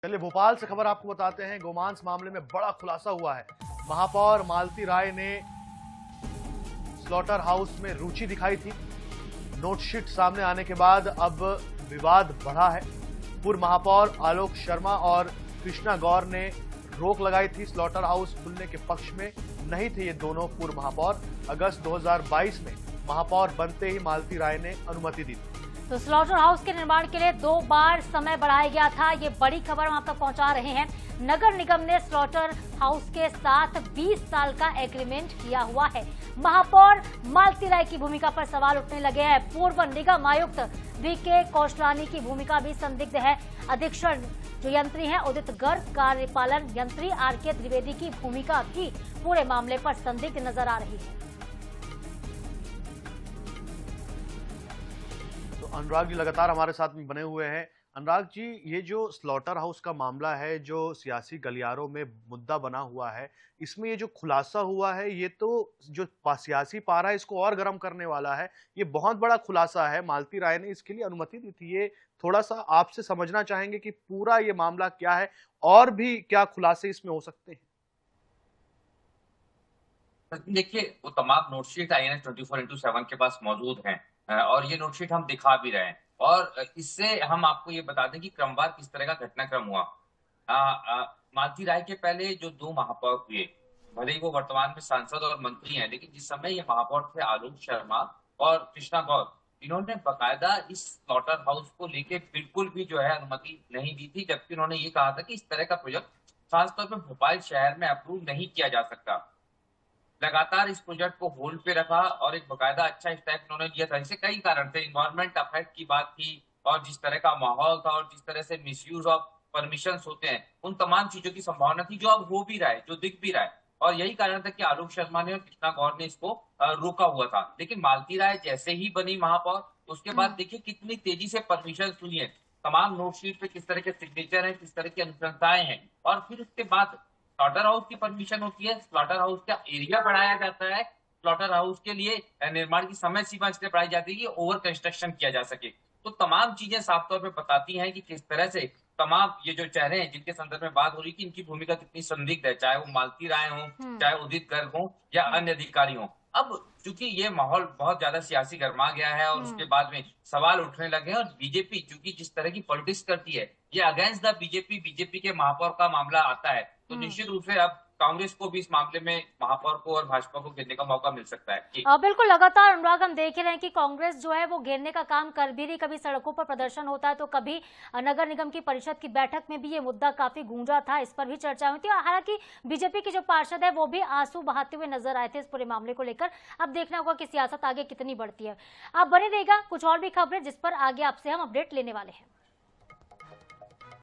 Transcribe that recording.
चलिए भोपाल से खबर आपको बताते हैं। गोमांस मामले में बड़ा खुलासा हुआ है। महापौर मालती राय ने स्लॉटर हाउस में रुचि दिखाई थी। नोटशीट सामने आने के बाद अब विवाद बढ़ा है। पूर्व महापौर आलोक शर्मा और कृष्णा गौर ने रोक लगाई थी। स्लॉटर हाउस खुलने के पक्ष में नहीं थे ये दोनों पूर्व महापौर। अगस्त 2022 में महापौर बनते ही मालती राय ने अनुमति दी थी। तो स्लॉटर हाउस के निर्माण के लिए 2 बार समय बढ़ाया गया था। ये बड़ी खबर हम आप तक पहुंचा रहे हैं। नगर निगम ने स्लॉटर हाउस के साथ 20 साल का एग्रीमेंट किया हुआ है। महापौर मालती राय की भूमिका पर सवाल उठने लगे हैं। पूर्व निगम आयुक्त वीके कौशलानी की भूमिका भी संदिग्ध है। अधीक्षण जो यंत्री हैं उदित गर्ग, कार्यपालन यंत्री आरके त्रिवेदी की भूमिका भी पूरे मामले पर संदिग्ध नजर आ रही है। अनुराग जी लगातार हमारे साथ में बने हुए हैं। अनुराग जी, ये जो स्लॉटर हाउस का मामला है, जो सियासी गलियारों में मुद्दा बना हुआ है, इसमें ये जो खुलासा हुआ है, ये तो जो सियासी पारा है इसको और गर्म करने वाला है। ये बहुत बड़ा खुलासा है। मालती राय ने इसके लिए अनुमति दी थी। ये थोड़ा सा आपसे समझना चाहेंगे कि पूरा ये मामला क्या है और भी क्या खुलासे इसमें हो सकते हैं। देखिए, वो तमाम नोटशीट INS 24x7 के पास मौजूद हैं और ये नोटशीट हम दिखा भी रहे हैं। और इससे हम आपको ये बता दें कि क्रमवार किस तरह का घटनाक्रम हुआ। मालती राय के पहले जो 2 महापौर हुए, भले ही वो वर्तमान में सांसद और मंत्री हैं, लेकिन जिस समय ये महापौर थे आलोक शर्मा और कृष्णा गौर, इन्होंने बकायदा इस स्लॉटर हाउस को लेके बिल्कुल भी जो है अनुमति नहीं दी थी, जबकि उन्होंने ये कहा था कि इस तरह का प्रोजेक्ट खासतौर पर भोपाल शहर में अप्रूव नहीं किया जा सकता। लगातार इस प्रोजेक्ट को होल्ड पे रखा और एक बकायदा अच्छा स्टेप उन्होंने लिया था। इससे कई कारण थे, इन्वायरमेंट अफेक्ट की बात थी और जिस तरह का माहौल था और जिस तरह से मिसयूज ऑफ परमिशंस होते हैं, उन तमाम चीजों की संभावना थी, जो अब हो भी रहा है, जो दिख भी रहा है। और यही कारण था कि आलोक शर्मा ने और कृष्णा गौर ने इसको रोका हुआ था। लेकिन मालती राय जैसे ही बनी महापौर, उसके बाद देखिए कितनी तेजी से परमिशन हुई है। तमाम नोटशीट पे किस तरह के सिग्नेचर है, किस तरह की अनुशंसाएं हैं, और फिर उसके बाद स्लॉटर हाउस की परमिशन होती है। स्लॉटर हाउस का एरिया बढ़ाया जाता है। स्लॉटर हाउस के लिए निर्माण की समय सीमा इसलिए बढ़ाई जाती है कि ओवर कंस्ट्रक्शन किया जा सके। तो तमाम चीजें साफ तौर पे बताती हैं कि किस तरह से तमाम ये जो चेहरे हैं जिनके संदर्भ में बात हो रही है कि इनकी भूमिका कितनी संदिग्ध है, चाहे वो मालती राय हो, चाहे उदित गर्ग हो या अन्य अधिकारी हो। अब चूंकि ये माहौल बहुत ज्यादा सियासी गर्मा गया है और उसके बाद में सवाल उठने लगे हैं, और बीजेपी चूंकि जिस तरह की पॉलिटिक्स करती है, ये अगेंस्ट द बीजेपी के महापौर का मामला आता है, तो निश्चित रूप से अब कांग्रेस को भी इस मामले में महापौर को और भाजपा को घेरने का मौका मिल सकता है। बिल्कुल, लगातार अनुराग हम देख रहे हैं कि कांग्रेस जो है वो घेरने का काम कर भी रही। कभी सड़कों पर प्रदर्शन होता है तो कभी नगर निगम की परिषद की बैठक में भी ये मुद्दा काफी गूंजा था, इस पर भी चर्चा हुई थी। हालांकि बीजेपी के जो पार्षद है वो भी आंसू बहाते हुए नजर आए थे इस पूरे मामले को लेकर। अब देखना होगा कि सियासत आगे कितनी बढ़ती है। आप बने रहिएगा, कुछ और भी खबरें जिस पर आगे आपसे हम अपडेट लेने वाले हैं।